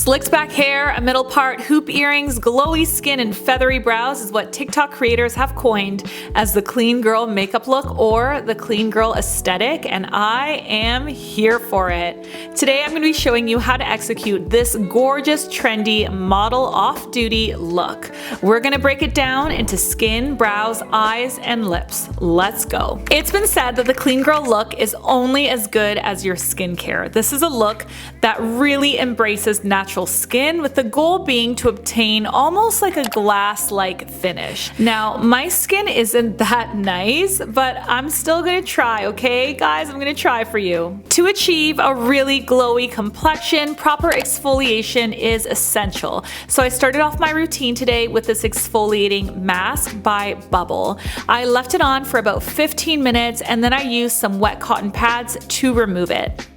Slicked back hair, a middle part, hoop earrings, glowy skin, and feathery brows is what TikTok creators have coined as the clean girl makeup look or the clean girl aesthetic, and I am here for it. Today I'm going to be showing you how to execute this gorgeous, trendy, model off-duty look. We're going to break it down into skin, brows, eyes, and lips. Let's go. It's been said that the clean girl look is only as good as your skincare. This is a look that really embraces natural skin, with the goal being to obtain almost like a glass-like finish. Now, my skin isn't that nice, but I'm still gonna try, okay? Guys, I'm gonna try for you. To achieve a really glowy complexion, proper exfoliation is essential. So I started off my routine today with this exfoliating mask by Bubble. I left it on for about 15 minutes and then I used some wet cotton pads to remove it.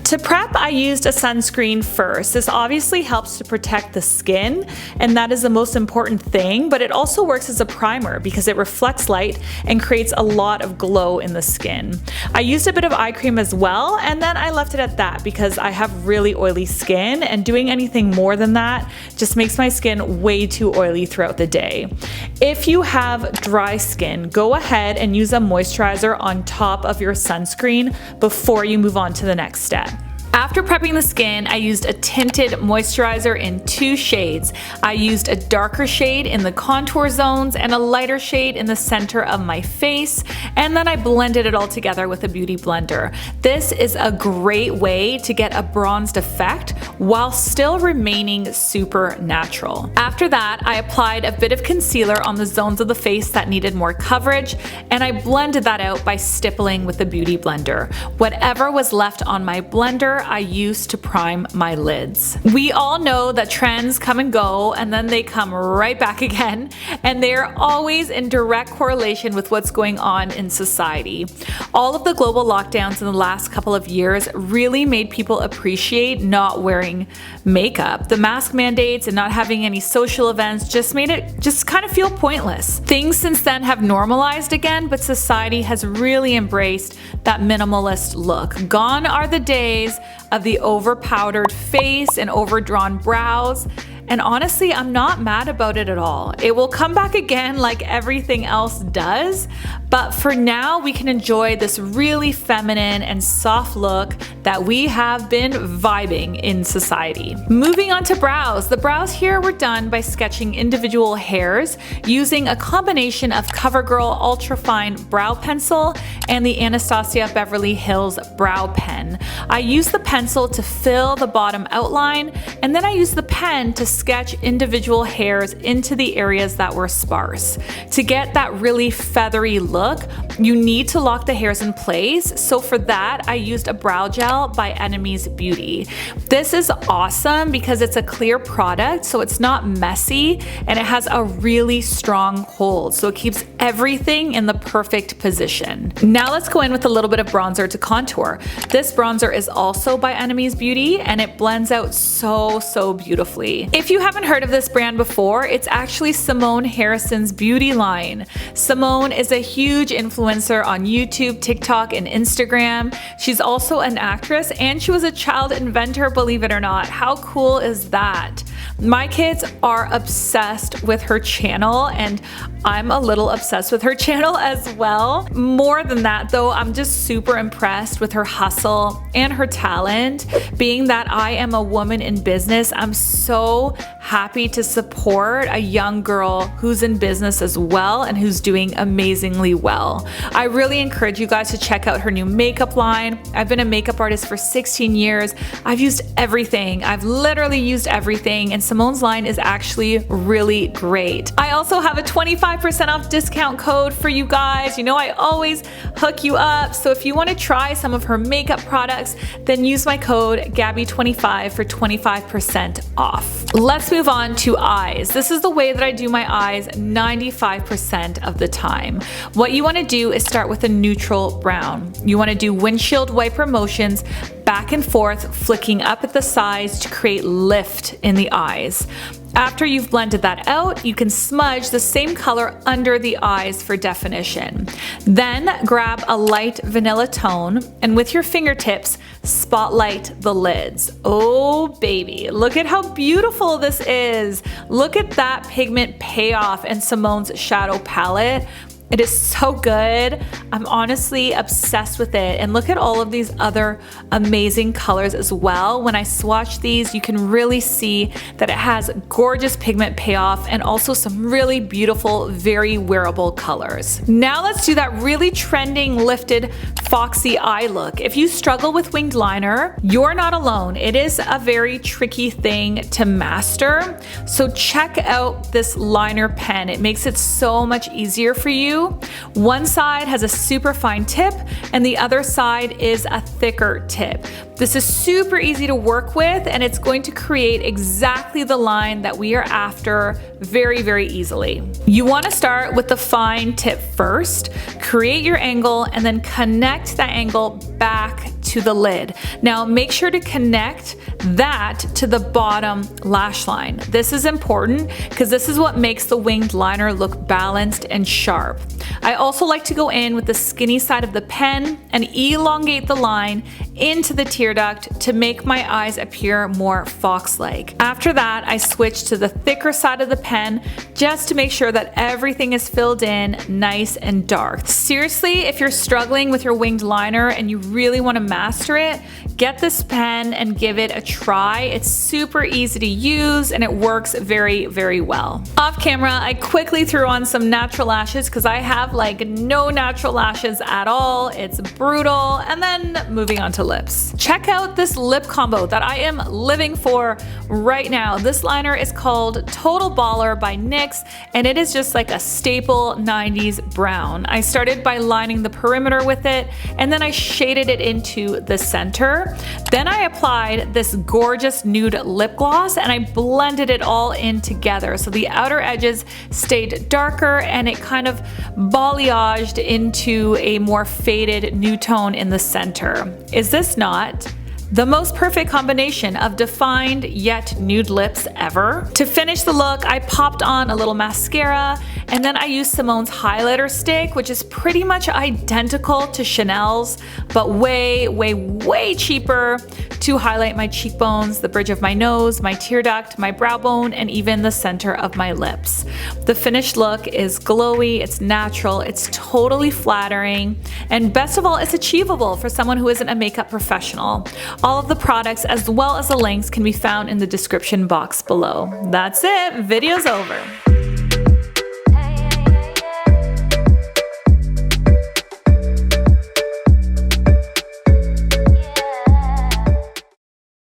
To prep, I used a sunscreen first. This obviously helps to protect the skin, and that is the most important thing, but it also works as a primer because it reflects light and creates a lot of glow in the skin. I used a bit of eye cream as well, and then I left it at that because I have really oily skin, and doing anything more than that just makes my skin way too oily throughout the day. If you have dry skin, go ahead and use a moisturizer on top of your sunscreen before you move on to the next step. After prepping the skin, I used a tinted moisturizer in 2 shades. I used a darker shade in the contour zones and a lighter shade in the center of my face, and then I blended it all together with a beauty blender. This is a great way to get a bronzed effect while still remaining super natural. After that, I applied a bit of concealer on the zones of the face that needed more coverage, and I blended that out by stippling with the beauty blender. Whatever was left on my blender, I used to prime my lids. We all know that trends come and go and then they come right back again, and they are always in direct correlation with what's going on in society. All of the global lockdowns in the last couple of years really made people appreciate not wearing makeup. The mask mandates and not having any social events just made it just kind of feel pointless. Things since then have normalized again, but society has really embraced that minimalist look. Gone are the days of the over-powdered face and overdrawn brows. And honestly, I'm not mad about it at all. It will come back again like everything else does, but for now we can enjoy this really feminine and soft look that we have been vibing in society. Moving on to brows. The brows here were done by sketching individual hairs using a combination of CoverGirl Ultra Fine Brow Pencil and the Anastasia Beverly Hills Brow Pen. I used the pencil to fill the bottom outline, and then I used the pen to sketch individual hairs into the areas that were sparse. To get that really feathery look, you need to lock the hairs in place, so for that I used a brow gel by Ennomy's Beauty. This is awesome because it's a clear product, so it's not messy, and it has a really strong hold, so it keeps everything in the perfect position. Now let's go in with a little bit of bronzer to contour. This bronzer is also by Ennomy's Beauty, and it blends out so beautifully. If you haven't heard of this brand before, it's actually Simone Harrison's beauty line. Simone is a huge influencer on YouTube, TikTok, and Instagram. She's also an actress, and she was a child inventor, believe it or not. How cool is that? My kids are obsessed with her channel, and I'm a little obsessed with her channel as well. More than that though, I'm just super impressed with her hustle and her talent. Being that I am a woman in business, I'm so happy to support a young girl who's in business as well and who's doing amazingly well. I really encourage you guys to check out her new makeup line. I've been a makeup artist for 16 years. I've used everything. I've literally used everything, and Simone's line is actually really great. I also have a 25% off discount code for you guys. You know I always hook you up, so if you want to try some of her makeup products, then use my code GABBY25 for 25% off. Let's move on to eyes. This is the way that I do my eyes 95% of the time. What you want to do is start with a neutral brown. You want to do windshield wiper motions back and forth, flicking up at the sides to create lift in the eyes. After you've blended that out, you can smudge the same color under the eyes for definition. Then grab a light vanilla tone and with your fingertips, spotlight the lids. Oh baby, look at how beautiful this is. Look at that pigment payoff in Simone's shadow palette. It is so good. I'm honestly obsessed with it. And look at all of these other amazing colors as well. When I swatch these, you can really see that it has gorgeous pigment payoff and also some really beautiful, very wearable colors. Now let's do that really trending lifted foxy eye look. If you struggle with winged liner, you're not alone. It is a very tricky thing to master. So check out this liner pen. It makes it so much easier for you. One side has a super fine tip and the other side is a thicker tip. This is super easy to work with and it's going to create exactly the line that we are after very, very easily. You want to start with the fine tip first, create your angle and then connect that angle back to the lid. Now make sure to connect that to the bottom lash line. This is important because this is what makes the winged liner look balanced and sharp. I also like to go in with the skinny side of the pen and elongate the line into the tear duct to make my eyes appear more fox-like. After that, I switch to the thicker side of the pen just to make sure that everything is filled in nice and dark. Seriously, if you're struggling with your winged liner and you really want to master it, get this pen and give it a try. It's super easy to use and it works very, very well. Off camera, I quickly threw on some natural lashes because I have like no natural lashes at all. It's brutal. And then moving on to lips. Check out this lip combo that I am living for right now. This liner is called Total Baller by NYX and it is just like a staple 90s brown. I started by lining the perimeter with it and then I shaded it into the center. Then I applied this gorgeous nude lip gloss and I blended it all in together so the outer edges stayed darker and it kind of balayaged into a more faded nude tone in the center. Is this not the most perfect combination of defined yet nude lips ever? To finish the look, I popped on a little mascara and then I used Simone's highlighter stick, which is pretty much identical to Chanel's, but way, way, way cheaper to highlight my cheekbones, the bridge of my nose, my tear duct, my brow bone, and even the center of my lips. The finished look is glowy, it's natural, it's totally flattering, and best of all, it's achievable for someone who isn't a makeup professional. All of the products as well as the links can be found in the description box below. That's it, video's over.